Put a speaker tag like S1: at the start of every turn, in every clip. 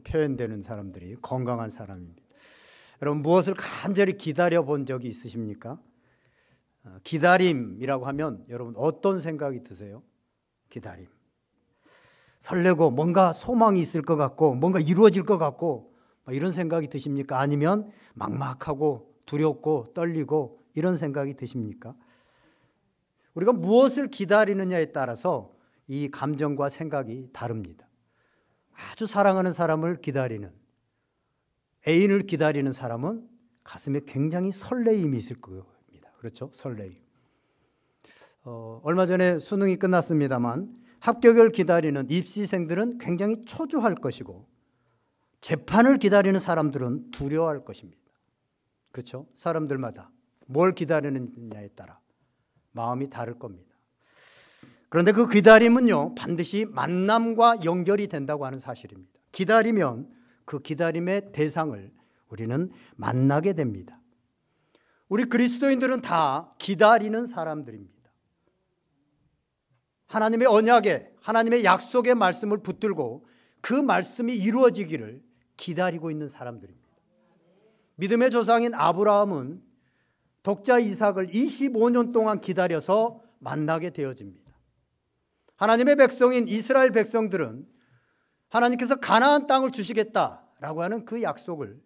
S1: 표현되는 사람들이 건강한 사람입니다. 여러분, 무엇을 간절히 기다려 본 적이 있으십니까? 기다림이라고 하면 여러분 어떤 생각이 드세요? 기다림. 설레고 뭔가 소망이 있을 것 같고 뭔가 이루어질 것 같고 이런 생각이 드십니까? 아니면 막막하고 두렵고 떨리고 이런 생각이 드십니까? 우리가 무엇을 기다리느냐에 따라서 이 감정과 생각이 다릅니다. 아주 사랑하는 사람을 기다리는, 애인을 기다리는 사람은 가슴에 굉장히 설레임이 있을 겁니다. 그렇죠? 설레임. 얼마 전에 수능이 끝났습니다만 합격을 기다리는 입시생들은 굉장히 초조할 것이고 재판을 기다리는 사람들은 두려워할 것입니다. 그렇죠? 사람들마다 뭘 기다리느냐에 따라 마음이 다를 겁니다. 그런데 그 기다림은요, 반드시 만남과 연결이 된다고 하는 사실입니다. 기다리면 그 기다림의 대상을 우리는 만나게 됩니다. 우리 그리스도인들은 다 기다리는 사람들입니다. 하나님의 언약에, 하나님의 약속의 말씀을 붙들고 그 말씀이 이루어지기를 기다리고 있는 사람들입니다. 믿음의 조상인 아브라함은 독자 이삭을 25년 동안 기다려서 만나게 되어집니다. 하나님의 백성인 이스라엘 백성들은 하나님께서 가나안 땅을 주시겠다라고 하는 그 약속을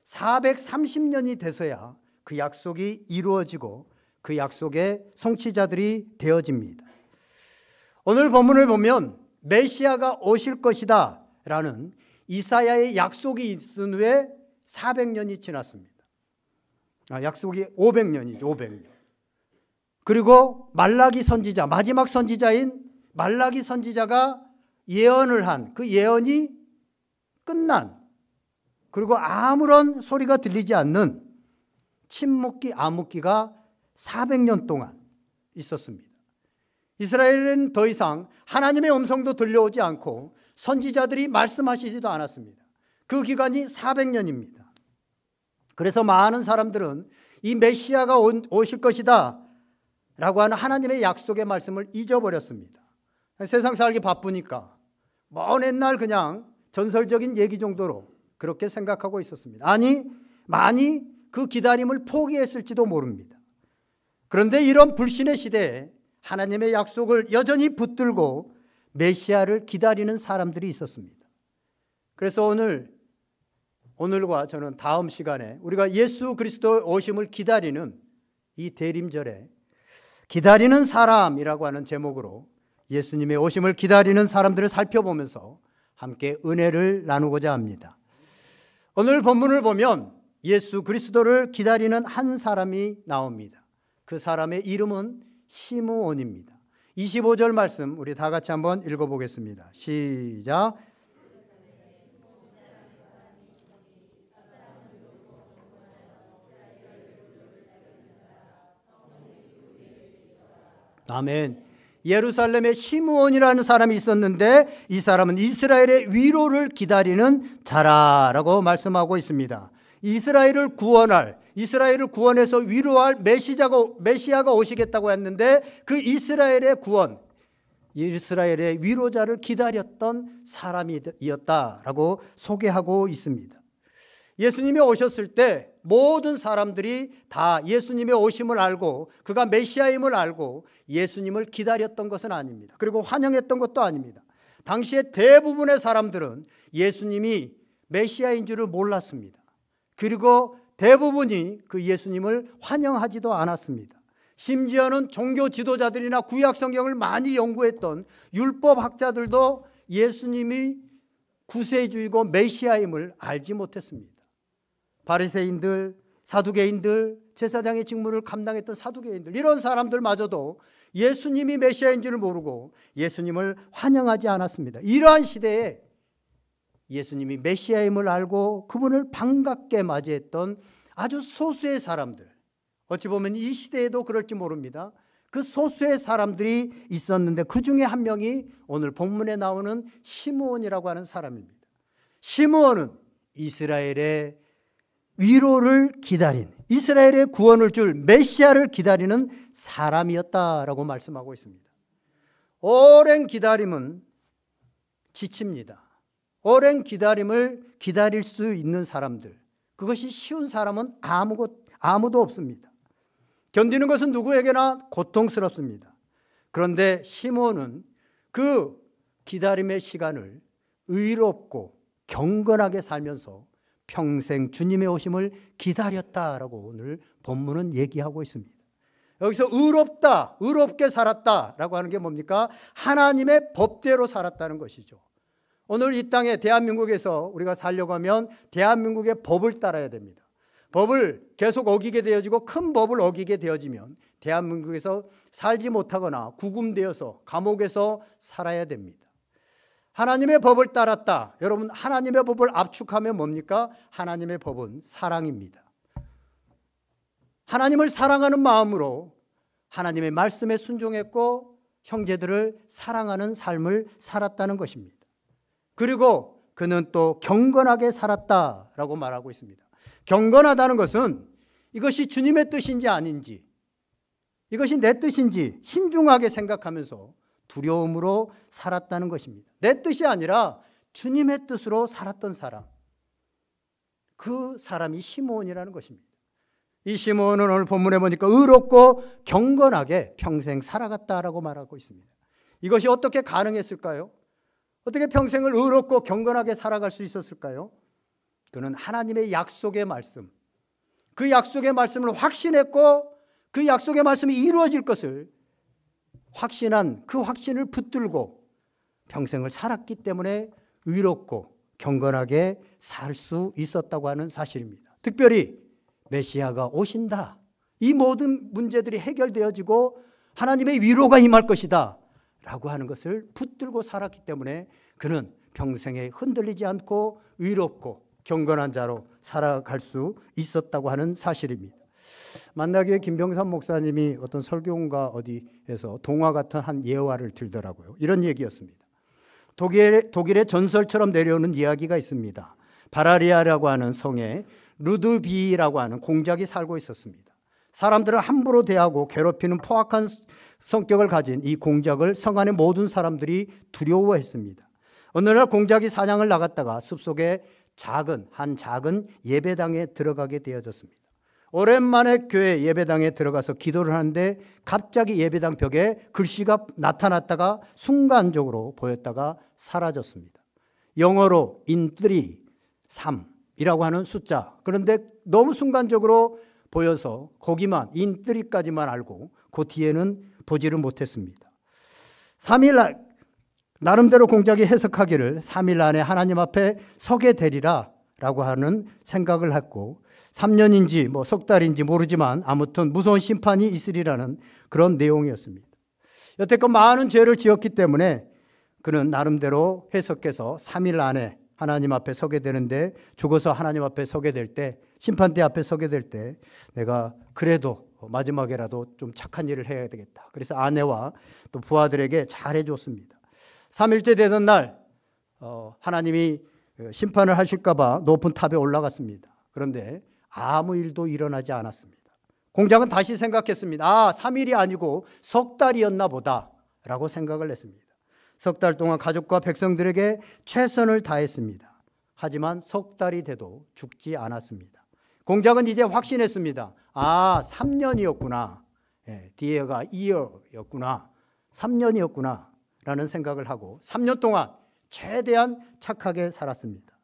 S1: 430년이 돼서야 그 약속이 이루어지고 그 약속의 성취자들이 되어집니다. 오늘 본문을 보면 메시아가 오실 것이다 라는 이사야의 약속이 있은 후에 400년이 지났습니다. 약속이 500년이죠. 500년. 그리고 말라기 선지자, 마지막 선지자인 말라기 선지자가 예언을 한 그 예언이 끝난, 그리고 아무런 소리가 들리지 않는 침묵기, 암묵기가 400년 동안 있었습니다. 이스라엘은 더 이상 하나님의 음성도 들려오지 않고 선지자들이 말씀하시지도 않았습니다. 그 기간이 400년입니다. 그래서 많은 사람들은 이 메시아가 오실 것이다 라고 하는 하나님의 약속의 말씀을 잊어버렸습니다. 세상 살기 바쁘니까 먼 옛날 그냥 전설적인 얘기 정도로 그렇게 생각하고 있었습니다. 아니, 많이 그 기다림을 포기했을지도 모릅니다. 그런데 이런 불신의 시대에 하나님의 약속을 여전히 붙들고 메시아를 기다리는 사람들이 있었습니다. 그래서 오늘과 저는 다음 시간에 우리가 예수 그리스도의 오심을 기다리는 이 대림절에 기다리는 사람이라고 하는 제목으로 예수님의 오심을 기다리는 사람들을 살펴보면서 함께 은혜를 나누고자 합니다. 오늘 본문을 보면 예수 그리스도를 기다리는 한 사람이 나옵니다. 그 사람의 이름은 시므온입니다. 25절 말씀 우리 다 같이 한번 읽어보겠습니다. 시작. 아멘. 예루살렘에 시므온이라는 사람이 있었는데 이 사람은 이스라엘의 위로를 기다리는 자라라고 말씀하고 있습니다. 이스라엘을 구원해서 위로할 메시아가 오시겠다고 했는데 그 이스라엘의 구원, 이스라엘의 위로자를 기다렸던 사람이었다라고 소개하고 있습니다. 예수님이 오셨을 때 모든 사람들이 다 예수님의 오심을 알고 그가 메시아임을 알고 예수님을 기다렸던 것은 아닙니다. 그리고 환영했던 것도 아닙니다. 당시에 대부분의 사람들은 예수님이 메시아인 줄을 몰랐습니다. 그리고 대부분이 그 예수님을 환영하지도 않았습니다. 심지어는 종교 지도자들이나 구약 성경을 많이 연구했던 율법 학자들도 예수님이 구세주이고 메시아임을 알지 못했습니다. 바리새인들, 사두개인들, 제사장의 직무를 감당했던 사두개인들, 이런 사람들마저도 예수님이 메시아인 줄을 모르고 예수님을 환영하지 않았습니다. 이러한 시대에 예수님이 메시아임을 알고 그분을 반갑게 맞이했던 아주 소수의 사람들, 어찌 보면 이 시대에도 그럴지 모릅니다. 그 소수의 사람들이 있었는데 그 중에 한 명이 오늘 본문에 나오는 시므온이라고 하는 사람입니다. 시므온은 이스라엘의 위로를 기다린, 이스라엘의 구원을 줄 메시아를 기다리는 사람이었다라고 말씀하고 있습니다. 오랜 기다림은 지칩니다. 오랜 기다림을 기다릴 수 있는 사람들, 그것이 쉬운 사람은 아무도 없습니다. 견디는 것은 누구에게나 고통스럽습니다. 그런데 시므온은 그 기다림의 시간을 의롭고 경건하게 살면서 평생 주님의 오심을 기다렸다라고 오늘 본문은 얘기하고 있습니다. 여기서 의롭게 살았다라고 하는 게 뭡니까? 하나님의 법대로 살았다는 것이죠. 오늘 이 땅에 대한민국에서 우리가 살려고 하면 대한민국의 법을 따라야 됩니다. 법을 계속 어기게 되어지고 큰 법을 어기게 되어지면 대한민국에서 살지 못하거나 구금되어서 감옥에서 살아야 됩니다. 하나님의 법을 따랐다. 여러분, 하나님의 법을 압축하면 뭡니까? 하나님의 법은 사랑입니다. 하나님을 사랑하는 마음으로 하나님의 말씀에 순종했고 형제들을 사랑하는 삶을 살았다는 것입니다. 그리고 그는 또 경건하게 살았다라고 말하고 있습니다. 경건하다는 것은 이것이 주님의 뜻인지 아닌지, 이것이 내 뜻인지 신중하게 생각하면서 두려움으로 살았다는 것입니다. 내 뜻이 아니라 주님의 뜻으로 살았던 사람, 그 사람이 시므온이라는 것입니다. 이 시므온은 오늘 본문에 보니까 의롭고 경건하게 평생 살아갔다라고 말하고 있습니다. 이것이 어떻게 가능했을까요? 어떻게 평생을 의롭고 경건하게 살아갈 수 있었을까요? 그는 하나님의 약속의 말씀, 그 약속의 말씀을 확신했고 그 약속의 말씀이 이루어질 것을 확신한 그 확신을 붙들고 평생을 살았기 때문에 의롭고 경건하게 살 수 있었다고 하는 사실입니다. 특별히 메시아가 오신다, 이 모든 문제들이 해결되어지고 하나님의 위로가 임할 것이다 라고 하는 것을 붙들고 살았기 때문에 그는 평생에 흔들리지 않고 의롭고 경건한 자로 살아갈 수 있었다고 하는 사실입니다. 만나교회 김병삼 목사님이 어떤 설교원가 어디에서 동화 같은 한 예화를 들더라고요. 이런 얘기였습니다. 독일의 전설처럼 내려오는 이야기가 있습니다. 바라리아라고 하는 성에 루드비라고 하는 공작이 살고 있었습니다. 사람들을 함부로 대하고 괴롭히는 포악한 성격을 가진 이 공작을 성 안의 모든 사람들이 두려워했습니다. 어느 날 공작이 사냥을 나갔다가 숲속에 작은 예배당에 들어가게 되어졌습니다. 오랜만에 교회 예배당에 들어가서 기도를 하는데 갑자기 예배당 벽에 글씨가 나타났다가 순간적으로 보였다가 사라졌습니다. 영어로 인트리 3이라고 하는 숫자, 그런데 너무 순간적으로 보여서 거기만 인트리까지만 알고 그 뒤에는 보지를 못했습니다. 3일 나름대로 공작이 해석하기를 3일 안에 하나님 앞에 서게 되리라 라고 하는 생각을 했고 3년인지 석 달인지 모르지만 아무튼 무서운 심판이 있으리라는 그런 내용이었습니다. 여태껏 많은 죄를 지었기 때문에 그는 나름대로 해석해서 3일 안에 하나님 앞에 서게 되는데, 죽어서 하나님 앞에 서게 될 때, 심판대 앞에 서게 될 때 내가 그래도 마지막에라도 좀 착한 일을 해야 되겠다. 그래서 아내와 또 부하들에게 잘해 줬습니다. 3일째 되던 날 하나님이 심판을 하실까 봐 높은 탑에 올라갔습니다. 그런데 아무 일도 일어나지 않았습니다. 공작은 다시 생각했습니다. 3일이 아니고 석 달이었나 보다 라고 생각을 했습니다. 석 달 동안 가족과 백성들에게 최선을 다했습니다. 하지만 석 달이 돼도 죽지 않았습니다. 공작은 이제 확신했습니다. 3년이었구나. 뒤에가 year였구나. 3년이었구나 라는 생각을 하고 3년 동안 최대한 착하게 살았습니다.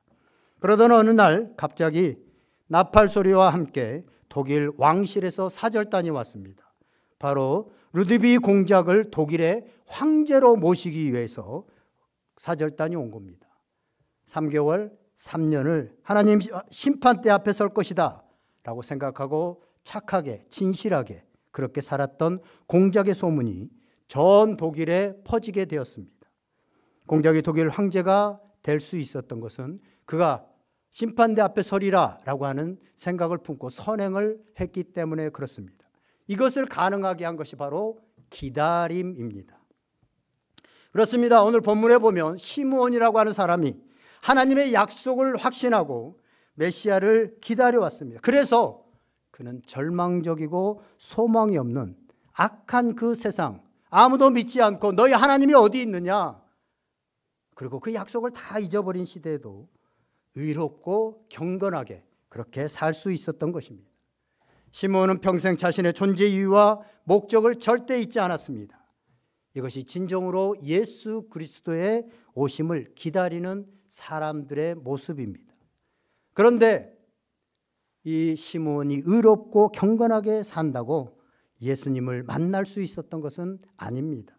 S1: 그러던 어느 날 갑자기 나팔 소리와 함께 독일 왕실에서 사절단이 왔습니다. 바로 루드비 공작을 독일의 황제로 모시기 위해서 사절단이 온 겁니다. 3개월, 3년을 하나님 심판대 앞에 설 것이다 라고 생각하고 착하게 진실하게 그렇게 살았던 공작의 소문이 전 독일에 퍼지게 되었습니다. 공작이 독일 황제가 될 수 있었던 것은 그가 심판대 앞에 서리라 라고 하는 생각을 품고 선행을 했기 때문에 그렇습니다. 이것을 가능하게 한 것이 바로 기다림입니다. 그렇습니다. 오늘 본문에 보면 시므온이라고 하는 사람이 하나님의 약속을 확신하고 메시아를 기다려왔습니다. 그래서 그는 절망적이고 소망이 없는 악한 그 세상, 아무도 믿지 않고 너희 하나님이 어디 있느냐, 그리고 그 약속을 다 잊어버린 시대에도 의롭고 경건하게 그렇게 살 수 있었던 것입니다. 시므온은 평생 자신의 존재 이유와 목적을 절대 잊지 않았습니다. 이것이 진정으로 예수 그리스도의 오심을 기다리는 사람들의 모습입니다. 그런데 이 시므온이 의롭고 경건하게 산다고 예수님을 만날 수 있었던 것은 아닙니다.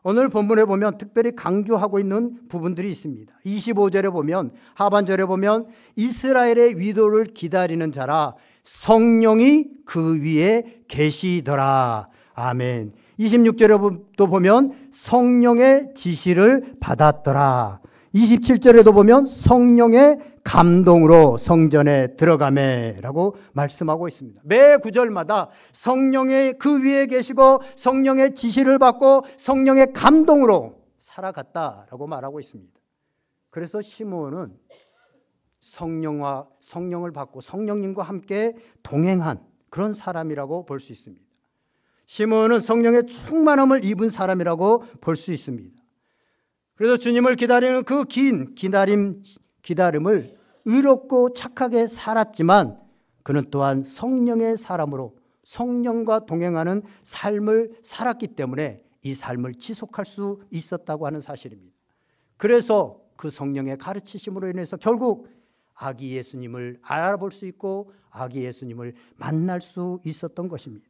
S1: 오늘 본문에 보면 특별히 강조하고 있는 부분들이 있습니다. 25절에 보면, 하반절에 보면 이스라엘의 위도를 기다리는 자라 성령이 그 위에 계시더라. 아멘. 26절에도 보면 성령의 지시를 받았더라. 27절에도 보면 성령의 감동으로 성전에 들어가매라고 말씀하고 있습니다. 매 구절마다 성령의 그 위에 계시고 성령의 지시를 받고 성령의 감동으로 살아갔다라고 말하고 있습니다. 그래서 시므온은 성령을 받고 성령님과 함께 동행한 그런 사람이라고 볼 수 있습니다. 시므온은 성령의 충만함을 입은 사람이라고 볼 수 있습니다. 그래서 주님을 기다리는 그 긴 기다림을 의롭고 착하게 살았지만 그는 또한 성령의 사람으로 성령과 동행하는 삶을 살았기 때문에 이 삶을 지속할 수 있었다고 하는 사실입니다. 그래서 그 성령의 가르치심으로 인해서 결국 아기 예수님을 알아볼 수 있고 아기 예수님을 만날 수 있었던 것입니다.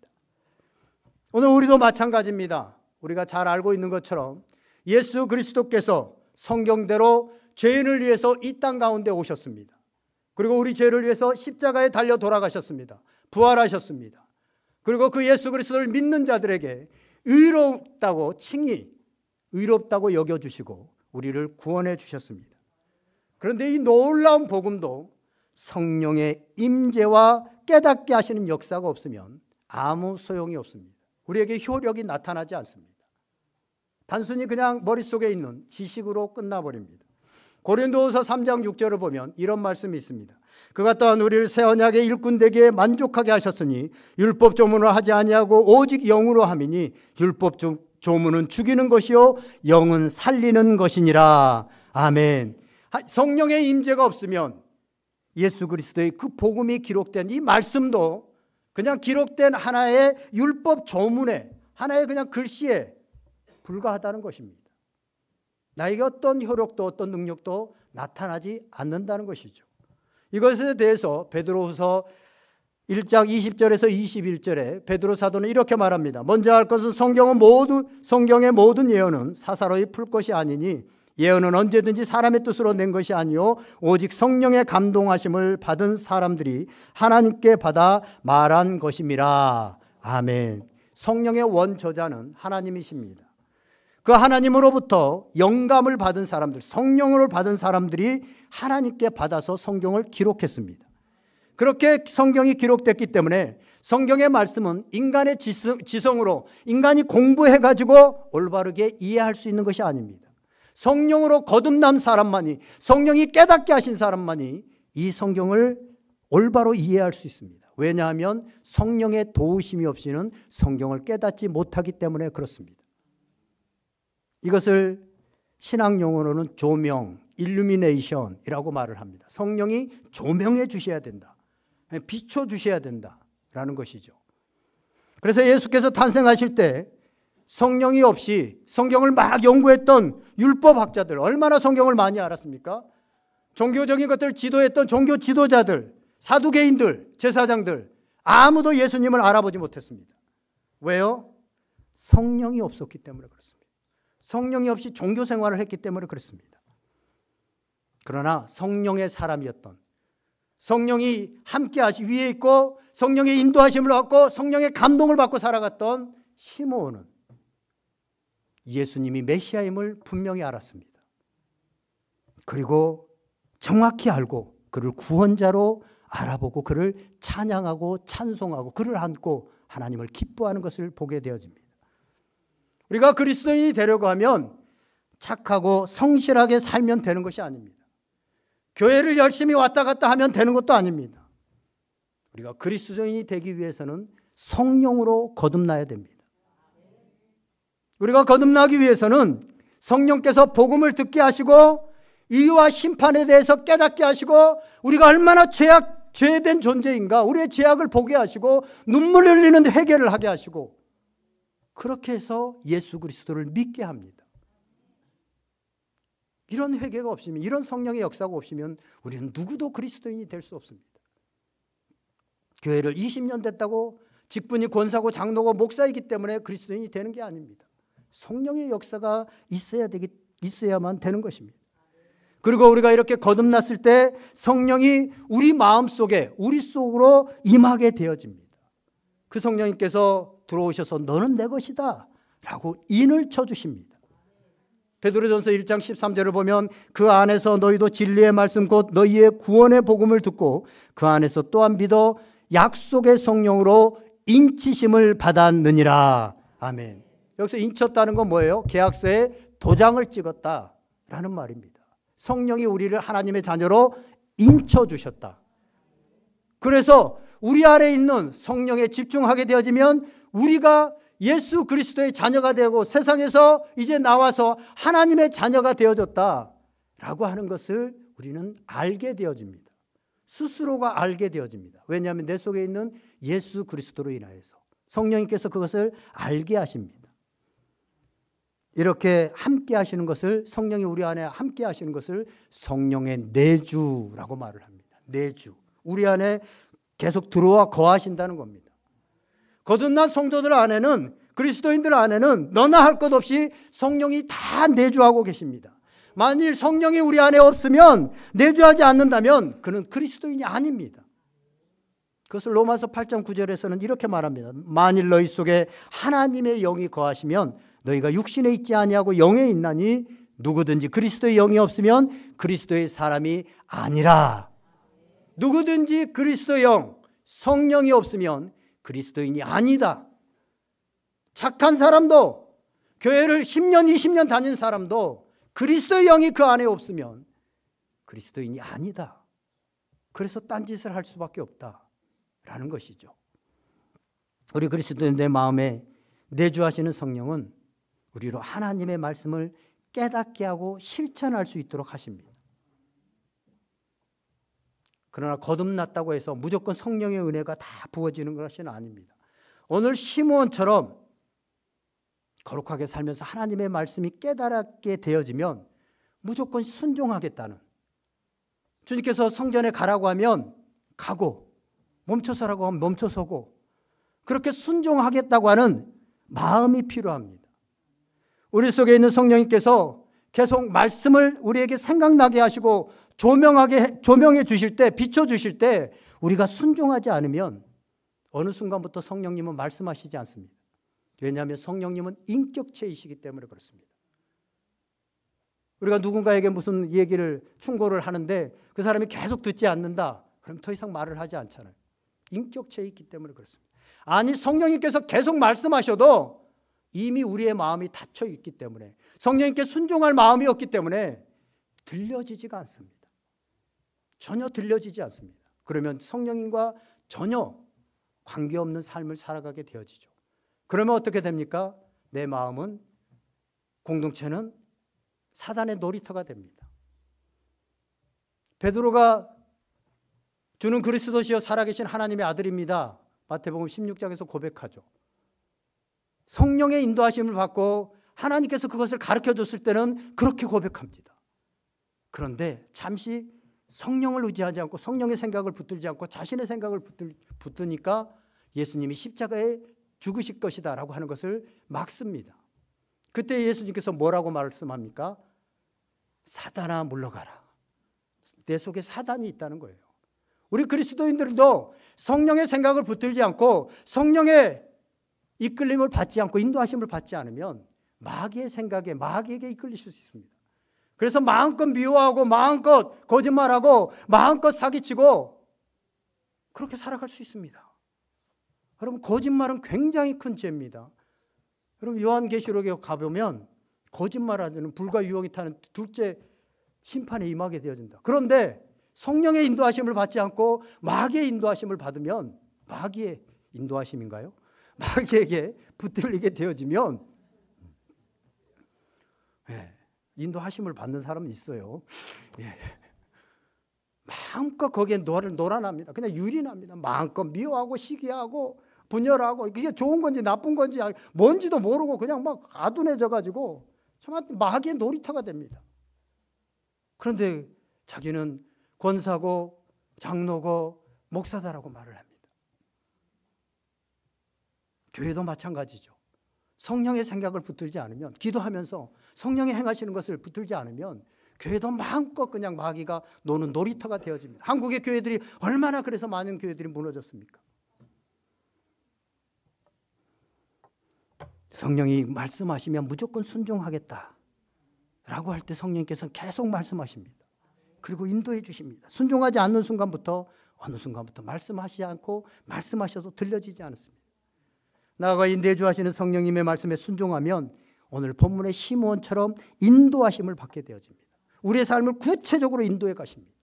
S1: 오늘 우리도 마찬가지입니다. 우리가 잘 알고 있는 것처럼 예수 그리스도께서 성경대로 죄인을 위해서 이 땅 가운데 오셨습니다. 그리고 우리 죄를 위해서 십자가에 달려 돌아가셨습니다. 부활하셨습니다. 그리고 그 예수 그리스도를 믿는 자들에게 의롭다고 칭히 의롭다고 여겨주시고 우리를 구원해 주셨습니다. 그런데 이 놀라운 복음도 성령의 임재와 깨닫게 하시는 역사가 없으면 아무 소용이 없습니다. 우리에게 효력이 나타나지 않습니다. 단순히 그냥 머릿속에 있는 지식으로 끝나버립니다. 고린도후서 3장 6절을 보면 이런 말씀이 있습니다. 그가 또한 우리를 새 언약의 일꾼 되기에 만족하게 하셨으니 율법 조문을 하지 아니하고 오직 영으로 함이니 율법 조문은 죽이는 것이요 영은 살리는 것이니라. 아멘. 성령의 임재가 없으면 예수 그리스도의 그 복음이 기록된 이 말씀도 그냥 기록된 하나의 율법 조문에 하나의 그냥 글씨에 불과하다는 것입니다. 나에게 어떤 효력도 어떤 능력도 나타나지 않는다는 것이죠. 이것에 대해서 베드로후서 1장 20절에서 21절에 베드로 사도는 이렇게 말합니다. 먼저 할 것은 성경의 모든 예언은 사사로이 풀 것이 아니니 예언은 언제든지 사람의 뜻으로 낸 것이 아니요 오직 성령의 감동하심을 받은 사람들이 하나님께 받아 말한 것임이라. 아멘. 성령의 원저자는 하나님이십니다. 그 하나님으로부터 영감을 받은 사람들, 성령을 받은 사람들이 하나님께 받아서 성경을 기록했습니다. 그렇게 성경이 기록됐기 때문에 성경의 말씀은 인간의 지성으로 인간이 공부해가지고 올바르게 이해할 수 있는 것이 아닙니다. 성령으로 거듭난 사람만이, 성령이 깨닫게 하신 사람만이 이 성경을 올바로 이해할 수 있습니다. 왜냐하면 성령의 도우심이 없이는 성경을 깨닫지 못하기 때문에 그렇습니다. 이것을 신학 용어로는 조명, 일루미네이션이라고 말을 합니다. 성령이 조명해 주셔야 된다. 비춰 주셔야 된다라는 것이죠. 그래서 예수께서 탄생하실 때 성령이 없이 성경을 막 연구했던 율법학자들, 얼마나 성경을 많이 알았습니까? 종교적인 것들을 지도했던 종교 지도자들, 사두개인들, 제사장들, 아무도 예수님을 알아보지 못했습니다. 왜요? 성령이 없었기 때문에 그렇습니다. 성령이 없이 종교 생활을 했기 때문에 그렇습니다. 그러나 성령의 사람이었던, 성령이 함께 위에 있고 성령의 인도하심을 받고 성령의 감동을 받고 살아갔던 시므온은 예수님이 메시아임을 분명히 알았습니다. 그리고 정확히 알고 그를 구원자로 알아보고 그를 찬양하고 찬송하고 그를 안고 하나님을 기뻐하는 것을 보게 되어집니다. 우리가 그리스도인이 되려고 하면 착하고 성실하게 살면 되는 것이 아닙니다. 교회를 열심히 왔다 갔다 하면 되는 것도 아닙니다. 우리가 그리스도인이 되기 위해서는 성령으로 거듭나야 됩니다. 우리가 거듭나기 위해서는 성령께서 복음을 듣게 하시고 의와 심판에 대해서 깨닫게 하시고 우리가 얼마나 죄된 존재인가, 우리의 죄악을 보게 하시고 눈물 흘리는 회개를 하게 하시고, 그렇게 해서 예수 그리스도를 믿게 합니다. 이런 회개가 없으면, 이런 성령의 역사가 없으면 우리는 누구도 그리스도인이 될 수 없습니다. 교회를 20년 됐다고 직분이 권사고 장로고 목사이기 때문에 그리스도인이 되는 게 아닙니다. 성령의 역사가 있어야만 되는 것입니다. 그리고 우리가 이렇게 거듭났을 때 성령이 우리 마음속에, 우리 속으로 임하게 되어집니다. 그 성령님께서 들어오셔서 너는 내 것이다 라고 인을 쳐주십니다. 베드로전서 1장 13절을 보면 그 안에서 너희도 진리의 말씀 곧 너희의 구원의 복음을 듣고 그 안에서 또한 믿어 약속의 성령으로 인치심을 받았느니라. 아멘. 여기서 인쳤다는 건 뭐예요? 계약서에 도장을 찍었다라는 말입니다. 성령이 우리를 하나님의 자녀로 인쳐주셨다. 그래서 우리 안에 있는 성령에 집중하게 되어지면 우리가 예수 그리스도의 자녀가 되고 세상에서 이제 나와서 하나님의 자녀가 되어졌다라고 하는 것을 우리는 알게 되어집니다. 스스로가 알게 되어집니다. 왜냐하면 내 속에 있는 예수 그리스도로 인하여서 성령님께서 그것을 알게 하십니다. 이렇게 함께 하시는 것을, 성령이 우리 안에 함께 하시는 것을 성령의 내주라고 말을 합니다. 내주. 우리 안에 계속 들어와 거하신다는 겁니다. 거듭난 성도들 안에는, 그리스도인들 안에는 너나 할 것 없이 성령이 다 내주하고 계십니다. 만일 성령이 우리 안에 없으면, 내주하지 않는다면 그는 그리스도인이 아닙니다. 그것을 로마서 8장 9절에서는 이렇게 말합니다. 만일 너희 속에 하나님의 영이 거하시면 너희가 육신에 있지 아니하고 영에 있나니 누구든지 그리스도의 영이 없으면 그리스도의 사람이 아니라. 누구든지 그리스도의 영, 성령이 없으면 그리스도인이 아니다. 착한 사람도, 교회를 10년 20년 다닌 사람도 그리스도의 영이 그 안에 없으면 그리스도인이 아니다. 그래서 딴짓을 할 수밖에 없다라는 것이죠. 우리 그리스도인의 마음에 내주하시는 성령은 우리로 하나님의 말씀을 깨닫게 하고 실천할 수 있도록 하십니다. 그러나 거듭났다고 해서 무조건 성령의 은혜가 다 부어지는 것은 아닙니다. 오늘 시므온처럼 거룩하게 살면서 하나님의 말씀이 깨달게 되어지면 무조건 순종하겠다는, 주님께서 성전에 가라고 하면 가고, 멈춰서라고 하면 멈춰서고, 그렇게 순종하겠다고 하는 마음이 필요합니다. 우리 속에 있는 성령님께서 계속 말씀을 우리에게 생각나게 하시고 조명해 주실 때, 비춰 주실 때 우리가 순종하지 않으면 어느 순간부터 성령님은 말씀하시지 않습니다. 왜냐하면 성령님은 인격체이시기 때문에 그렇습니다. 우리가 누군가에게 무슨 얘기를 충고를 하는데 그 사람이 계속 듣지 않는다, 그럼 더 이상 말을 하지 않잖아요. 인격체에 있기 때문에 그렇습니다. 아니, 성령님께서 계속 말씀하셔도 이미 우리의 마음이 닫혀 있기 때문에, 성령님께 순종할 마음이 없기 때문에 들려지지가 않습니다. 전혀 들려지지 않습니다. 그러면 성령님과 전혀 관계없는 삶을 살아가게 되어지죠. 그러면 어떻게 됩니까? 내 마음은, 공동체는 사단의 놀이터가 됩니다. 베드로가 주는 그리스도시여 살아계신 하나님의 아들입니다. 마태복음 16장에서 고백하죠. 성령의 인도하심을 받고 하나님께서 그것을 가르쳐줬을 때는 그렇게 고백합니다. 그런데 잠시 성령을 의지하지 않고 성령의 생각을 붙들지 않고 자신의 생각을 붙드니까 예수님이 십자가에 죽으실 것이다 라고 하는 것을 막습니다. 그때 예수님께서 뭐라고 말씀합니까? 사단아 물러가라. 내 속에 사단이 있다는 거예요. 우리 그리스도인들도 성령의 생각을 붙들지 않고 성령의 이끌림을 받지 않고 인도하심을 받지 않으면 마귀의 생각에, 마귀에게 이끌리실 수 있습니다. 그래서 마음껏 미워하고 마음껏 거짓말하고 마음껏 사기치고 그렇게 살아갈 수 있습니다. 여러분, 거짓말은 굉장히 큰 죄입니다. 여러분, 요한계시록에 가보면 거짓말하는 불과 유혹이 타는 둘째 심판에 임하게 되어진다. 그런데 성령의 인도하심을 받지 않고 마귀의 인도하심을 받으면, 마귀의 인도하심인가요? 마귀에게 붙들리게 되어지면 인도하심을 받는 사람은 있어요. 예. 마음껏 거기에 놀아납니다. 그냥 유린합니다. 마음껏 미워하고 시기하고 분열하고 그게 좋은 건지 나쁜 건지 뭔지도 모르고 그냥 막 아둔해져 가지고 정말 마귀의 놀이터가 됩니다. 그런데 자기는 권사고 장로고 목사다라고 말을 합니다. 교회도 마찬가지죠. 성령의 생각을 붙들지 않으면, 기도하면서 성령이 행하시는 것을 붙들지 않으면 교회도 마음껏 그냥 마귀가 노는 놀이터가 되어집니다. 한국의 교회들이 얼마나 그래서 많은 교회들이 무너졌습니까? 성령이 말씀하시면 무조건 순종하겠다 라고 할 때 성령께서는 계속 말씀하십니다. 그리고 인도해 주십니다. 순종하지 않는 순간부터 어느 순간부터 말씀하시지 않고 말씀하셔도 들려지지 않습니다. 나아가 이 내주하시는 성령님의 말씀에 순종하면 오늘 본문의 시므온처럼 인도하심을 받게 되어집니다. 우리의 삶을 구체적으로 인도해 가십니다.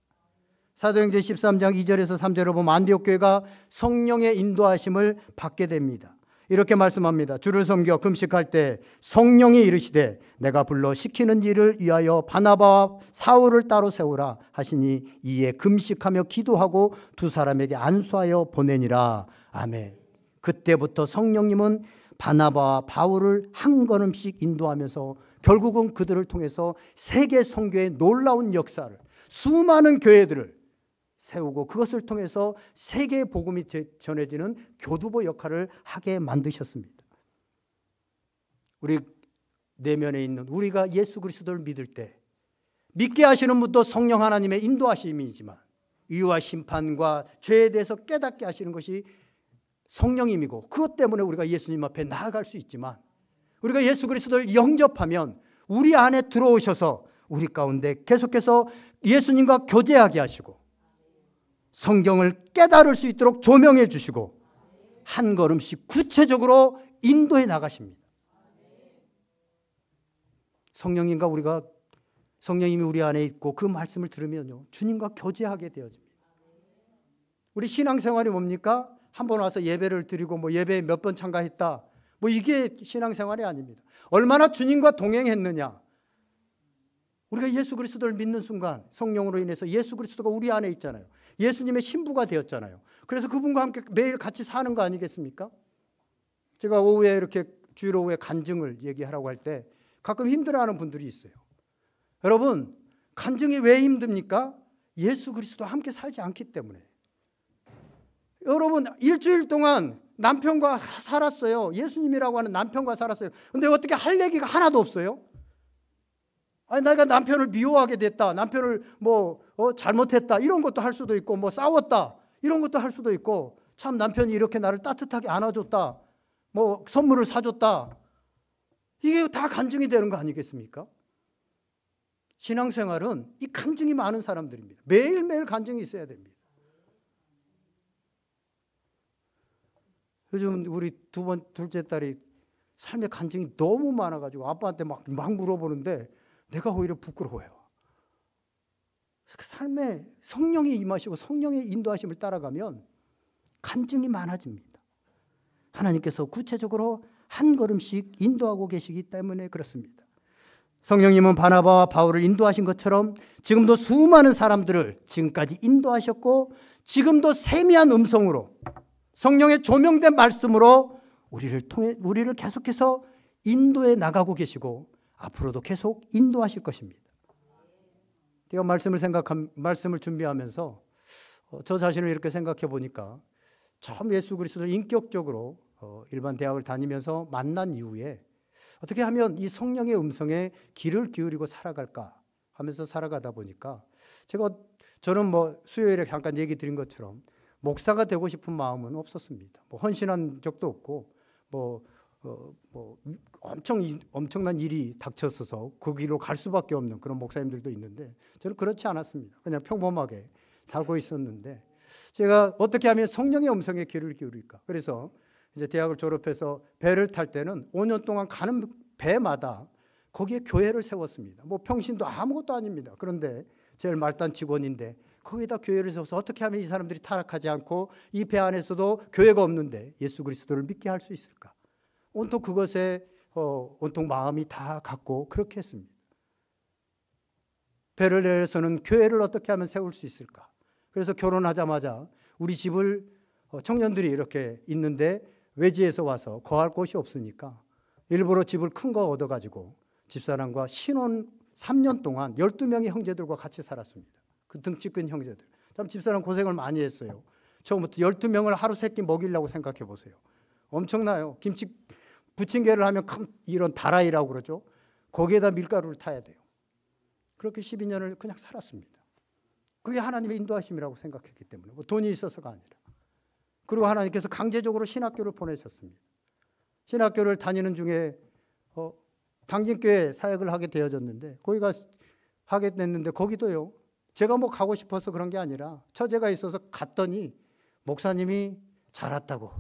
S1: 사도행전 13장 2절에서 3절을 보면 안디옥 교회가 성령의 인도하심을 받게 됩니다. 이렇게 말씀합니다. 주를 섬겨 금식할 때 성령이 이르시되 내가 불러 시키는 일을 위하여 바나바와 사울을 따로 세우라 하시니 이에 금식하며 기도하고 두 사람에게 안수하여 보내니라. 아멘. 그때부터 성령님은 바나바와 바울을 한 걸음씩 인도하면서 결국은 그들을 통해서 세계 선교의 놀라운 역사를, 수많은 교회들을 세우고 그것을 통해서 세계 복음이 전해지는 교두보 역할을 하게 만드셨습니다. 우리 내면에 있는 우리가 예수 그리스도를 믿을 때 믿게 하시는 분도 성령 하나님의 인도하심이지만 의와 심판과 죄에 대해서 깨닫게 하시는 것이 성령님이고, 그것 때문에 우리가 예수님 앞에 나아갈 수 있지만 우리가 예수 그리스도를 영접하면 우리 안에 들어오셔서 우리 가운데 계속해서 예수님과 교제하게 하시고 성경을 깨달을 수 있도록 조명해 주시고 한 걸음씩 구체적으로 인도해 나가십니다. 성령님이 우리 안에 있고 그 말씀을 들으면요, 주님과 교제하게 되어집니다. 우리 신앙생활이 뭡니까? 한 번 와서 예배를 드리고 뭐 예배에 몇 번 참가했다, 뭐 이게 신앙생활이 아닙니다. 얼마나 주님과 동행했느냐. 우리가 예수 그리스도를 믿는 순간 성령으로 인해서 예수 그리스도가 우리 안에 있잖아요. 예수님의 신부가 되었잖아요. 그래서 그분과 함께 매일 같이 사는 거 아니겠습니까? 제가 오후에 이렇게 주일 오후에 간증을 얘기하라고 할 때 가끔 힘들어하는 분들이 있어요. 여러분, 간증이 왜 힘듭니까? 예수 그리스도와 함께 살지 않기 때문에. 여러분, 일주일 동안 남편과 살았어요. 예수님이라고 하는 남편과 살았어요. 근데 어떻게 할 얘기가 하나도 없어요? 아니, 내가 남편을 미워하게 됐다, 남편을 잘못했다, 이런 것도 할 수도 있고, 뭐 싸웠다, 이런 것도 할 수도 있고, 참 남편이 이렇게 나를 따뜻하게 안아줬다, 뭐 선물을 사줬다, 이게 다 간증이 되는 거 아니겠습니까? 신앙생활은 이 간증이 많은 사람들입니다. 매일매일 간증이 있어야 됩니다. 요즘 우리 둘째 딸이 삶의 간증이 너무 많아가지고 아빠한테 막 물어보는데 내가 오히려 부끄러워요. 그 삶에 성령이 임하시고 성령의 인도하심을 따라가면 간증이 많아집니다. 하나님께서 구체적으로 한 걸음씩 인도하고 계시기 때문에 그렇습니다. 성령님은 바나바와 바울을 인도하신 것처럼 지금도 수많은 사람들을 지금까지 인도하셨고, 지금도 세미한 음성으로 성령의 조명된 말씀으로 우리를 계속해서 인도해 나가고 계시고 앞으로도 계속 인도하실 것입니다. 제가 말씀을 준비하면서 저 자신을 이렇게 생각해 보니까 처음 예수 그리스도를 인격적으로 일반 대학을 다니면서 만난 이후에 어떻게 하면 이 성령의 음성에 귀를 기울이고 살아갈까 하면서 살아가다 보니까 저는 수요일에 잠깐 얘기 드린 것처럼 목사가 되고 싶은 마음은 없었습니다. 헌신한 적도 없고 엄청난 일이 닥쳤어서 그 길로 갈 수밖에 없는 그런 목사님들도 있는데 저는 그렇지 않았습니다. 그냥 평범하게 살고 있었는데 제가 어떻게 하면 성령의 음성에 귀를 기울일까? 그래서 이제 대학을 졸업해서 배를 탈 때는 5년 동안 가는 배마다 거기에 교회를 세웠습니다. 평신도 아무것도 아닙니다. 그런데 제일 말단 직원인데 거기다 교회를 세워서 어떻게 하면 이 사람들이 타락하지 않고 이 배 안에서도 교회가 없는데 예수 그리스도를 믿게 할 수 있을까? 온통 그것에 온통 마음이 다 갖고 그렇게 했습니다. 배를 내려서는 교회를 어떻게 하면 세울 수 있을까? 그래서 결혼하자마자 우리 집을 청년들이 이렇게 있는데 외지에서 와서 거할 곳이 없으니까 일부러 집을 큰 거 얻어가지고 집사람과 신혼 3년 동안 12명의 형제들과 같이 살았습니다. 그 등치 큰 형제들. 참 집사람 고생을 많이 했어요. 처음부터 12명을 하루 세끼 먹이려고 생각해 보세요. 엄청나요. 김치 부침개를 하면 큰 이런 다라이라고 그러죠. 거기에다 밀가루를 타야 돼요. 그렇게 12년을 그냥 살았습니다. 그게 하나님의 인도하심이라고 생각했기 때문에 뭐 돈이 있어서가 아니라. 그리고 하나님께서 강제적으로 신학교를 보내셨습니다. 신학교를 다니는 중에 당진교회 사역을 하게 되어졌는데 거기가 하게 됐는데 거기도요. 제가 뭐 가고 싶어서 그런 게 아니라 처제가 있어서 갔더니 목사님이 잘 왔다고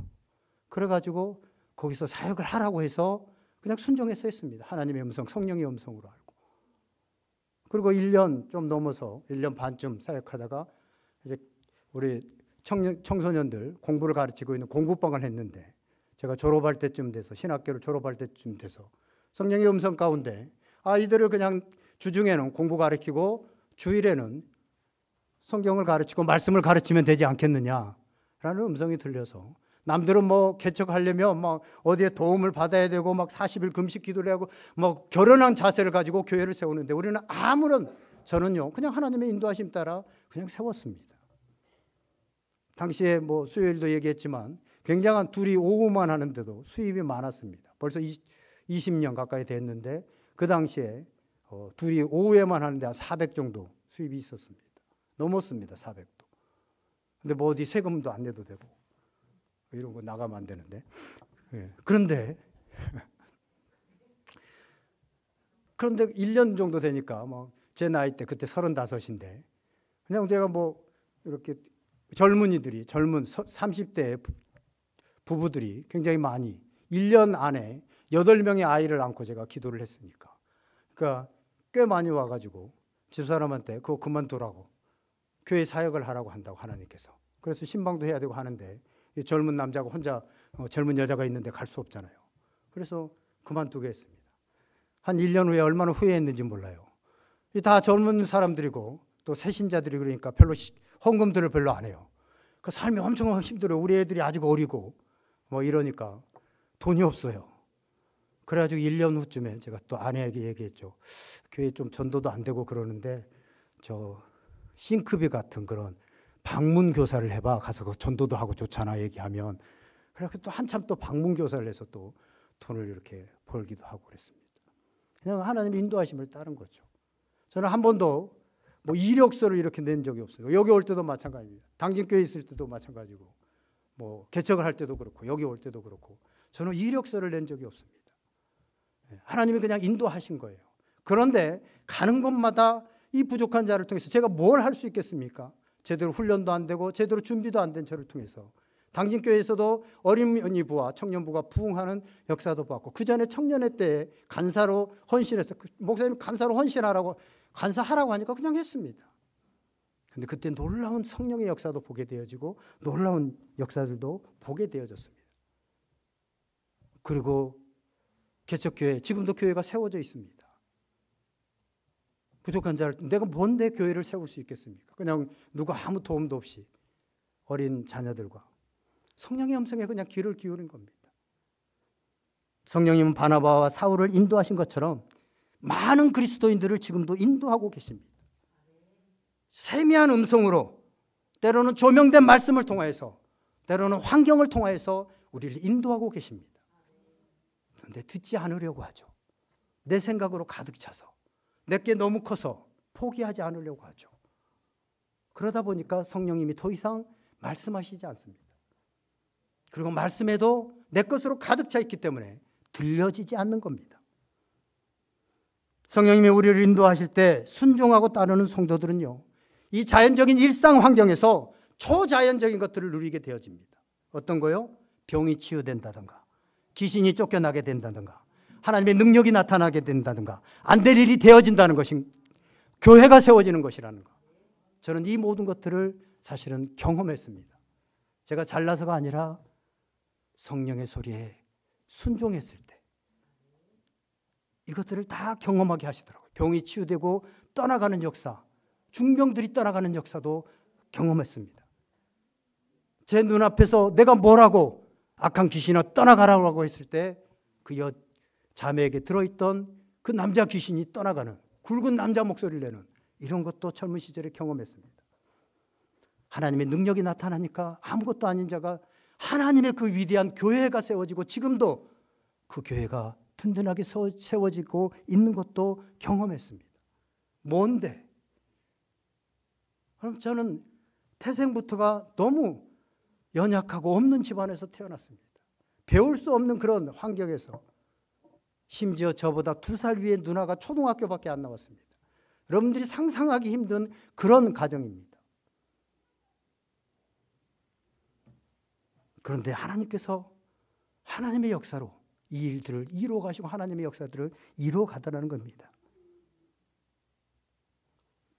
S1: 그래가지고 거기서 사역을 하라고 해서 그냥 순종해서 했습니다. 하나님의 음성, 성령의 음성으로 알고. 그리고 1년 좀 넘어서 1년 반쯤 사역하다가 이제 우리 청소년들 공부를 가르치고 있는 공부방을 했는데 제가 졸업할 때쯤 돼서 신학교를 졸업할 때쯤 돼서 성령의 음성 가운데 아이들을 그냥 주중에는 공부 가르치고 주일에는 성경을 가르치고 말씀을 가르치면 되지 않겠느냐라는 음성이 들려서 남들은 뭐 개척하려면 막 어디에 도움을 받아야 되고 막 40일 금식 기도를 하고 뭐 결연한 자세를 가지고 교회를 세우는데 우리는 저는요 그냥 하나님의 인도하심 따라 그냥 세웠습니다. 당시에 뭐 수요일도 얘기했지만 굉장한 둘이 오후만 하는데도 수입이 많았습니다. 벌써 20년 가까이 됐는데 그 당시에 둘이 오후에만 하는데 한 400 정도 수입이 있었습니다. 넘었습니다. 400도. 근데 뭐 어디 세금도 안 내도 되고 이런 거 나가면 안 되는데. 예. 그런데 1년 정도 되니까 뭐 제 나이 때 그때 35인데 그냥 제가 뭐 이렇게 젊은이들이 젊은 30대 부부들이 굉장히 많이 1년 안에 8명의 아이를 안고 제가 기도를 했으니까 그러니까 꽤 많이 와가지고 집사람한테 그거 그만두라고 교회 사역을 하라고 한다고 하나님께서. 그래서 신방도 해야 되고 하는데 젊은 남자가 혼자 젊은 여자가 있는데 갈 수 없잖아요. 그래서 그만두게 했습니다. 한 1년 후에 얼마나 후회했는지 몰라요. 다 젊은 사람들이고 또 새신자들이 그러니까 별로 헌금들을 별로 안 해요. 그 삶이 엄청 힘들어요. 우리 애들이 아직 어리고 뭐 이러니까 돈이 없어요. 그래가지고 1년 후쯤에 제가 또 아내에게 얘기했죠. 교회 좀 전도도 안 되고 그러는데 저 싱크비 같은 그런 방문 교사를 해봐. 가서 그 전도도 하고 좋잖아 얘기하면. 그래서 또 한참 또 방문 교사를 해서 또 돈을 이렇게 벌기도 하고 그랬습니다. 그냥 하나님의 인도하심을 따른 거죠. 저는 한 번도 뭐 이력서를 이렇게 낸 적이 없어요. 여기 올 때도 마찬가지입니다. 당진교회 있을 때도 마찬가지고 뭐 개척을 할 때도 그렇고 여기 올 때도 그렇고 저는 이력서를 낸 적이 없습니다. 하나님이 그냥 인도하신 거예요. 그런데 가는 곳마다 이 부족한 자를 통해서 제가 뭘 할 수 있겠습니까? 제대로 훈련도 안 되고 제대로 준비도 안 된 저를 통해서 당진교회에서도 어린이부와 청년부가 부흥하는 역사도 봤고 그 전에 청년회 때 간사로 헌신해서 목사님 간사로 헌신하라고 간사하라고 하니까 그냥 했습니다. 근데 그때 놀라운 성령의 역사도 보게 되어지고 놀라운 역사들도 보게 되어졌습니다. 그리고 개척교회, 지금도 교회가 세워져 있습니다. 부족한 자를, 내가 뭔데 교회를 세울 수 있겠습니까? 그냥 누가 아무 도움도 없이 어린 자녀들과 성령의 음성에 그냥 귀를 기울인 겁니다. 성령님은 바나바와 사울을 인도하신 것처럼 많은 그리스도인들을 지금도 인도하고 계십니다. 세미한 음성으로 때로는 조명된 말씀을 통하여서 때로는 환경을 통하여서 우리를 인도하고 계십니다. 그런데 듣지 않으려고 하죠. 내 생각으로 가득 차서 내게 너무 커서 포기하지 않으려고 하죠. 그러다 보니까 성령님이 더 이상 말씀하시지 않습니다. 그리고 말씀에도 내 것으로 가득 차 있기 때문에 들려지지 않는 겁니다. 성령님이 우리를 인도하실 때 순종하고 따르는 성도들은요, 이 자연적인 일상 환경에서 초자연적인 것들을 누리게 되어집니다. 어떤 거요? 병이 치유된다든가 귀신이 쫓겨나게 된다든가 하나님의 능력이 나타나게 된다든가 안 될 일이 되어진다는 것이 교회가 세워지는 것이라는 것. 저는 이 모든 것들을 사실은 경험했습니다. 제가 잘나서가 아니라 성령의 소리에 순종했을 때 이것들을 다 경험하게 하시더라고요. 병이 치유되고 떠나가는 역사, 중병들이 떠나가는 역사도 경험했습니다. 제 눈앞에서 내가 뭐라고 악한 귀신아 떠나가라고 했을 때 그 자매에게 들어있던 그 남자 귀신이 떠나가는, 굵은 남자 목소리를 내는, 이런 것도 젊은 시절에 경험했습니다. 하나님의 능력이 나타나니까 아무것도 아닌 자가 하나님의 그 위대한 교회가 세워지고 지금도 그 교회가 든든하게 세워지고 있는 것도 경험했습니다. 뭔데? 그럼 저는 태생부터가 너무 연약하고 없는 집안에서 태어났습니다. 배울 수 없는 그런 환경에서, 심지어 저보다 2살 위에 누나가 초등학교밖에 안 나왔습니다. 여러분들이 상상하기 힘든 그런 가정입니다. 그런데 하나님께서 하나님의 역사로 이 일들을 이루어 가시고 하나님의 역사들을 이루어 가더라는 겁니다.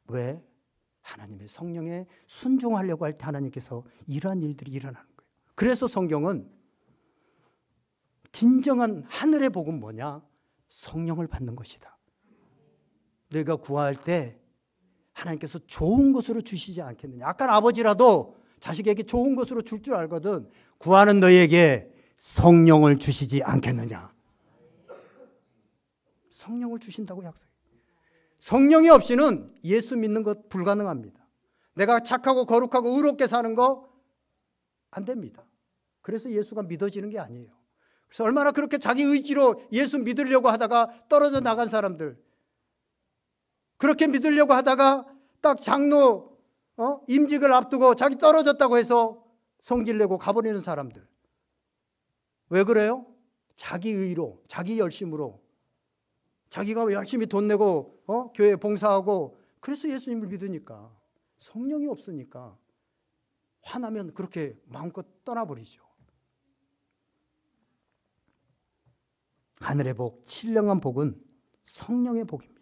S1: 왜? 하나님의 성령에 순종하려고 할 때 하나님께서 이러한 일들이 일어나는 거예요. 그래서 성경은 진정한 하늘의 복은 뭐냐? 성령을 받는 것이다. 내가 구할 때 하나님께서 좋은 것으로 주시지 않겠느냐. 아까 아버지라도 자식에게 좋은 것으로 줄 줄 알거든. 구하는 너희에게 성령을 주시지 않겠느냐. 성령을 주신다고 약속해요. 성령이 없이는 예수 믿는 것 불가능합니다. 내가 착하고 거룩하고 의롭게 사는 거 안 됩니다. 그래서 예수가 믿어지는 게 아니에요. 그래서 얼마나 그렇게 자기 의지로 예수 믿으려고 하다가 떨어져 나간 사람들, 그렇게 믿으려고 하다가 딱 장로 임직을 앞두고 자기 떨어졌다고 해서 성질 내고 가버리는 사람들. 왜 그래요? 자기 의로, 자기 열심으로, 자기가 열심히 돈 내고 교회 봉사하고, 그래서 예수님을 믿으니까. 성령이 없으니까 화나면 그렇게 마음껏 떠나버리죠. 하늘의 복, 신령한 복은 성령의 복입니다.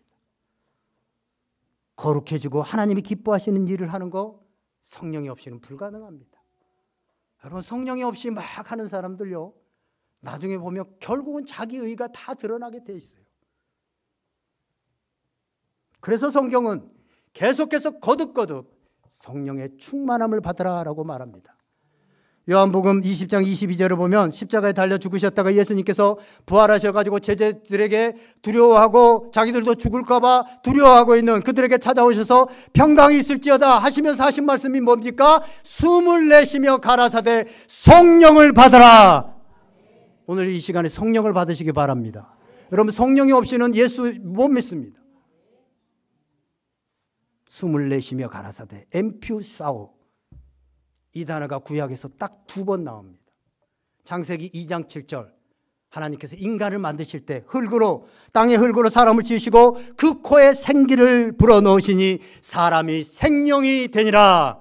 S1: 거룩해지고 하나님이 기뻐하시는 일을 하는 거 성령이 없이는 불가능합니다. 여러분, 성령이 없이 막 하는 사람들요, 나중에 보면 결국은 자기 의가 다 드러나게 돼 있어요. 그래서 성경은 계속해서 거듭거듭 성령의 충만함을 받으라라고 말합니다. 요한복음 20장 22절을 보면 십자가에 달려 죽으셨다가 예수님께서 부활하셔가지고 제자들에게 두려워하고 자기들도 죽을까 봐 두려워하고 있는 그들에게 찾아오셔서 평강이 있을지어다 하시면서 하신 말씀이 뭡니까? 숨을 내쉬며 가라사대 성령을 받아라. 오늘 이 시간에 성령을 받으시기 바랍니다. 여러분, 성령이 없이는 예수 못 믿습니다. 숨을 내쉬며 가라사대, 엠퓨사오, 이 단어가 구약에서 딱 2번 나옵니다. 창세기 2장 7절, 하나님께서 인간을 만드실 때 흙으로, 땅의 흙으로 사람을 지으시고 그 코에 생기를 불어넣으시니 사람이 생명이 되니라.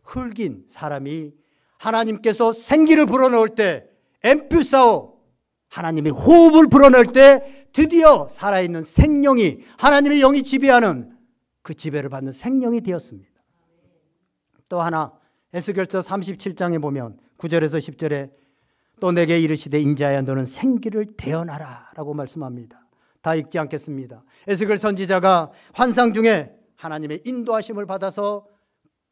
S1: 흙인 사람이 하나님께서 생기를 불어넣을 때, 엠퓨사오, 하나님의 호흡을 불어넣을 때 드디어 살아있는 생명이, 하나님의 영이 지배하는 그 지배를 받는 생명이 되었습니다. 또 하나, 에스겔서 37장에 보면 9절에서 10절에 또 내게 이르시되 인자야 너는 생기를 대언하라 라고 말씀합니다. 다 읽지 않겠습니다. 에스겔 선지자가 환상 중에 하나님의 인도하심을 받아서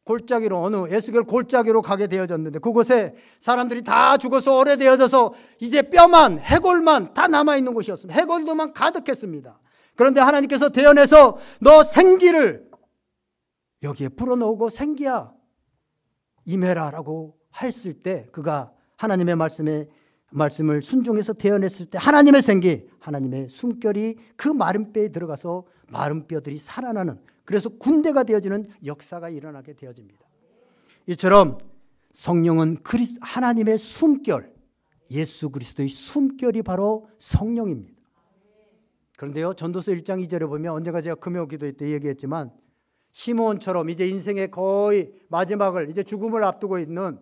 S1: 골짜기로, 어느 에스겔 골짜기로 가게 되어졌는데 그곳에 사람들이 다 죽어서 오래되어져서 이제 뼈만, 해골만 다 남아있는 곳이었습니다. 해골들만 가득했습니다. 그런데 하나님께서 대언해서 너 생기를 여기에 불어넣고 생기야 임해라 라고 했을 때, 그가 하나님의 말씀을 순종해서 대언했을 때 하나님의 생기, 하나님의 숨결이 그 마른 뼈에 들어가서 마른 뼈들이 살아나는, 그래서 군대가 되어지는 역사가 일어나게 되어집니다. 이처럼 성령은 하나님의 숨결, 예수 그리스도의 숨결이 바로 성령입니다. 그런데요, 전도서 1장 2절에 보면, 언제가 제가 금요 기도회 때 얘기했지만, 시므온처럼 이제 인생의 거의 마지막을, 이제 죽음을 앞두고 있는,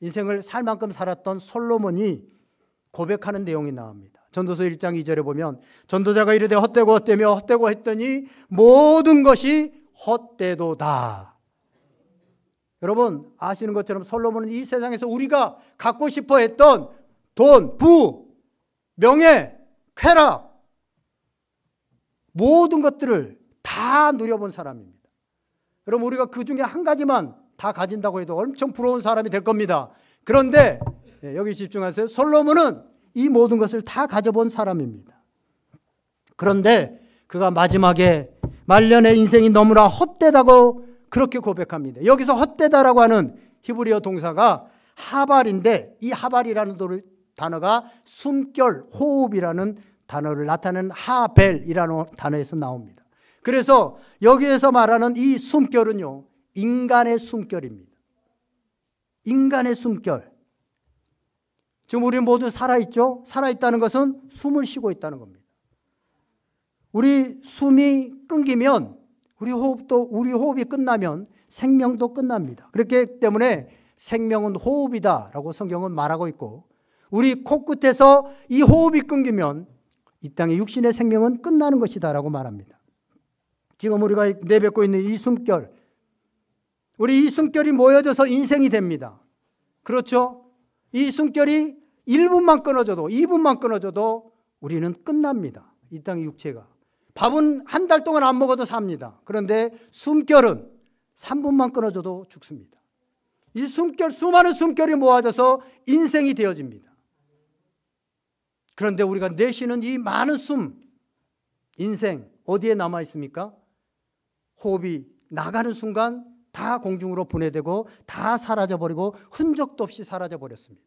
S1: 인생을 살 만큼 살았던 솔로몬이 고백하는 내용이 나옵니다. 전도서 1장 2절에 보면 전도자가 이르되 헛되고 헛되며 헛되고 했더니 모든 것이 헛되도다. 여러분 아시는 것처럼 솔로몬은 이 세상에서 우리가 갖고 싶어 했던 돈, 부, 명예, 쾌락, 모든 것들을 다 누려본 사람입니다. 여러분, 우리가 그 중에 한 가지만 다 가진다고 해도 엄청 부러운 사람이 될 겁니다. 그런데 여기 집중하세요. 솔로몬은 이 모든 것을 다 가져본 사람입니다. 그런데 그가 마지막에 말년의 인생이 너무나 헛되다고 그렇게 고백합니다. 여기서 헛되다라고 하는 히브리어 동사가 하발인데, 이 하발이라는 단어가 숨결, 호흡이라는 단어를 나타내는 하벨이라는 단어에서 나옵니다. 그래서 여기에서 말하는 이 숨결은요, 인간의 숨결입니다. 인간의 숨결. 지금 우리 모두 살아있죠? 살아있다는 것은 숨을 쉬고 있다는 겁니다. 우리 숨이 끊기면, 우리 호흡이 끝나면 생명도 끝납니다. 그렇기 때문에 생명은 호흡이다라고 성경은 말하고 있고, 우리 코끝에서 이 호흡이 끊기면 이 땅의 육신의 생명은 끝나는 것이다라고 말합니다. 지금 우리가 내뱉고 있는 이 숨결, 우리 이 숨결이 모여져서 인생이 됩니다. 그렇죠? 이 숨결이 1분만 끊어져도, 2분만 끊어져도 우리는 끝납니다. 이 땅의 육체가. 밥은 한 달 동안 안 먹어도 삽니다. 그런데 숨결은 3분만 끊어져도 죽습니다. 이 숨결, 수많은 숨결이 모아져서 인생이 되어집니다. 그런데 우리가 내쉬는 이 많은 숨, 인생 어디에 남아 있습니까? 호흡이 나가는 순간 다 공중으로 분해되고 다 사라져버리고 흔적도 없이 사라져버렸습니다.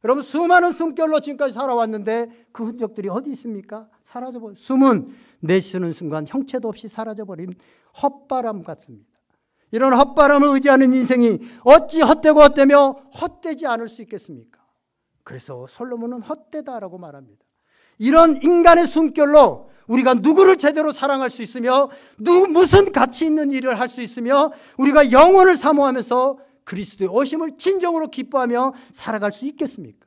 S1: 여러분, 수많은 숨결로 지금까지 살아왔는데 그 흔적들이 어디 있습니까? 사라져버려. 숨은 내쉬는 순간 형체도 없이 사라져버린 헛바람 같습니다. 이런 헛바람을 의지하는 인생이 어찌 헛되고 헛되며 헛되지 않을 수 있겠습니까? 그래서 솔로몬은 헛되다라고 말합니다. 이런 인간의 숨결로 우리가 누구를 제대로 사랑할 수 있으며 무슨 가치 있는 일을 할 수 있으며 우리가 영혼을 사모하면서 그리스도의 오심을 진정으로 기뻐하며 살아갈 수 있겠습니까?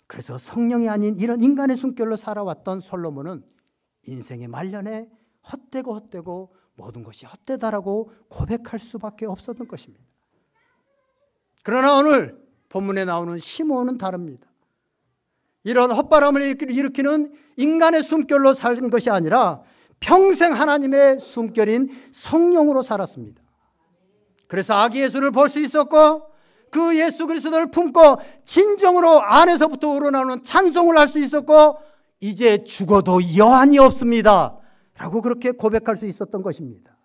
S1: 그래서 성령이 아닌 이런 인간의 숨결로 살아왔던 솔로몬은 인생의 말년에 헛되고 모든 것이 헛되다라고 고백할 수밖에 없었던 것입니다. 그러나 오늘 본문에 나오는 시므온은 다릅니다. 이런 헛바람을 일으키는 인간의 숨결로 산 것이 아니라 평생 하나님의 숨결인 성령으로 살았습니다. 그래서 아기 예수를 볼 수 있었고 그 예수 그리스도를 품고 진정으로 안에서부터 우러나오는 찬송을 할 수 있었고 이제 죽어도 여한이 없습니다 라고 그렇게 고백할 수 있었던 것입니다.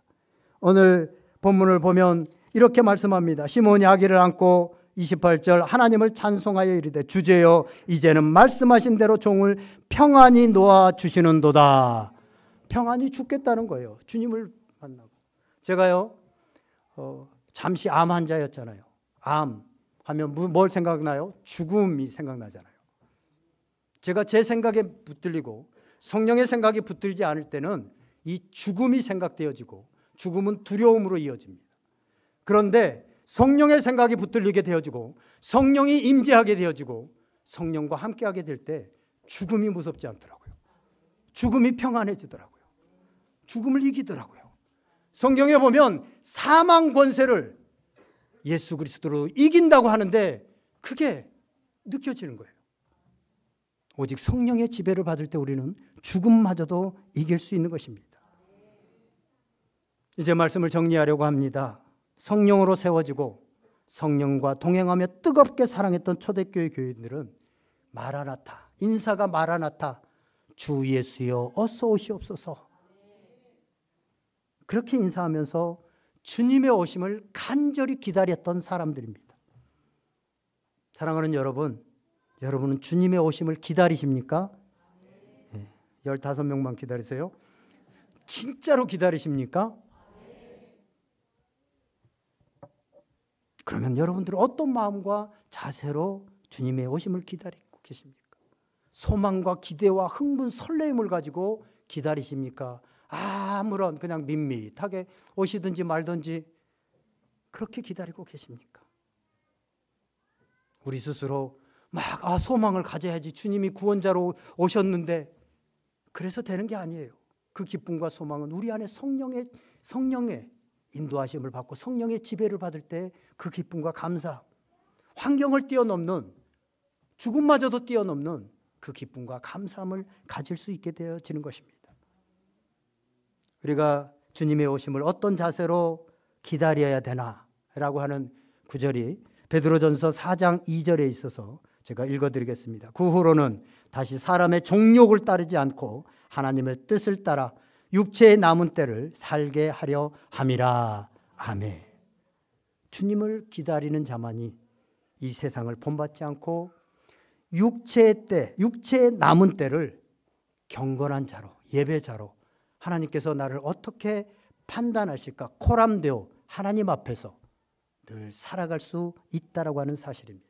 S1: 오늘 본문을 보면 이렇게 말씀합니다. 시므온이 아기를 안고 28절 하나님을 찬송하여 이르되 주제여 이제는 말씀하신 대로 종을 평안히 놓아주시는도다. 평안히 죽겠다는 거예요. 주님을 만나고. 제가요 잠시 암 환자였잖아요. 암 하면 뭘 생각나요? 죽음이 생각나잖아요. 제가 제 생각에 붙들리고 성령의 생각이 붙들지 않을 때는 이 죽음이 생각되어지고 죽음은 두려움으로 이어집니다. 그런데 성령의 생각이 붙들리게 되어지고 성령이 임재하게 되어지고 성령과 함께하게 될 때 죽음이 무섭지 않더라고요. 죽음이 평안해지더라고요. 죽음을 이기더라고요. 성경에 보면 사망 권세를 예수 그리스도로 이긴다고 하는데 그게 느껴지는 거예요. 오직 성령의 지배를 받을 때 우리는 죽음마저도 이길 수 있는 것입니다. 이제 말씀을 정리하려고 합니다. 성령으로 세워지고 성령과 동행하며 뜨겁게 사랑했던 초대교회 교인들은 마라나타, 인사가 마라나타, 주 예수여 어서 오시옵소서, 그렇게 인사하면서 주님의 오심을 간절히 기다렸던 사람들입니다. 사랑하는 여러분, 여러분은 주님의 오심을 기다리십니까? 15명만 기다리세요. 진짜로 기다리십니까? 그러면 여러분들은 어떤 마음과 자세로 주님의 오심을 기다리고 계십니까? 소망과 기대와 흥분, 설레임을 가지고 기다리십니까? 아무런 그냥 밋밋하게 오시든지 말든지 그렇게 기다리고 계십니까? 우리 스스로 막 소망을 가져야지, 주님이 구원자로 오셨는데, 그래서 되는 게 아니에요. 그 기쁨과 소망은 우리 안에 성령의 인도하심을 받고 성령의 지배를 받을 때 그 기쁨과 감사, 환경을 뛰어넘는, 죽음마저도 뛰어넘는 그 기쁨과 감사함을 가질 수 있게 되어지는 것입니다. 우리가 주님의 오심을 어떤 자세로 기다려야 되나라고 하는 구절이 베드로전서 4장 2절에 있어서 제가 읽어드리겠습니다. 그 후로는 다시 사람의 종욕을 따르지 않고 하나님의 뜻을 따라 육체의 남은 때를 살게 하려 함이라. 아멘. 주님을 기다리는 자만이 이 세상을 본받지 않고 육체의 때, 육체의 남은 때를 경건한 자로, 예배자로 하나님께서 나를 어떻게 판단하실까 코람되어 하나님 앞에서 늘 살아갈 수 있다라고 하는 사실입니다.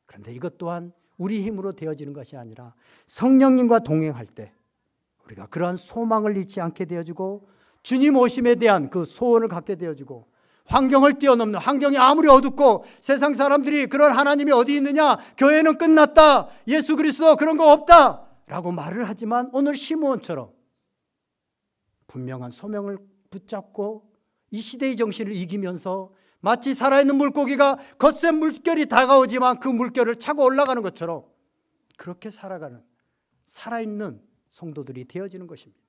S1: 그런데 이것 또한 우리 힘으로 되어지는 것이 아니라 성령님과 동행할 때 우리가 그러한 소망을 잃지 않게 되어지고 주님 오심에 대한 그 소원을 갖게 되어지고 환경을 뛰어넘는, 환경이 아무리 어둡고 세상 사람들이 그런 하나님이 어디 있느냐, 교회는 끝났다, 예수 그리스도 그런 거 없다 라고 말을 하지만 오늘 시므온처럼 분명한 소명을 붙잡고 이 시대의 정신을 이기면서 마치 살아있는 물고기가 거센 물결이 다가오지만 그 물결을 차고 올라가는 것처럼 그렇게 살아가는 살아있는 성도들이 되어지는 것입니다.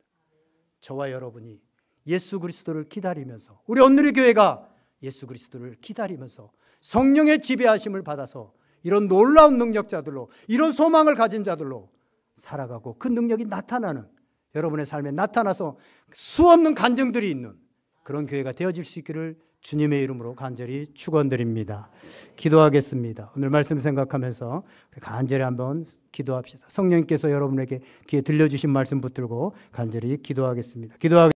S1: 저와 여러분이 예수 그리스도를 기다리면서, 우리 온누리 교회가 예수 그리스도를 기다리면서 성령의 지배하심을 받아서 이런 놀라운 능력자들로, 이런 소망을 가진 자들로 살아가고 그 능력이 나타나는, 여러분의 삶에 나타나서 수없는 간증들이 있는 그런 교회가 되어질 수 있기를 주님의 이름으로 간절히 축원드립니다. 기도하겠습니다. 오늘 말씀 생각하면서 간절히 한번 기도합시다. 성령님께서 여러분에게 귀에 들려주신 말씀 붙들고 간절히 기도하겠습니다.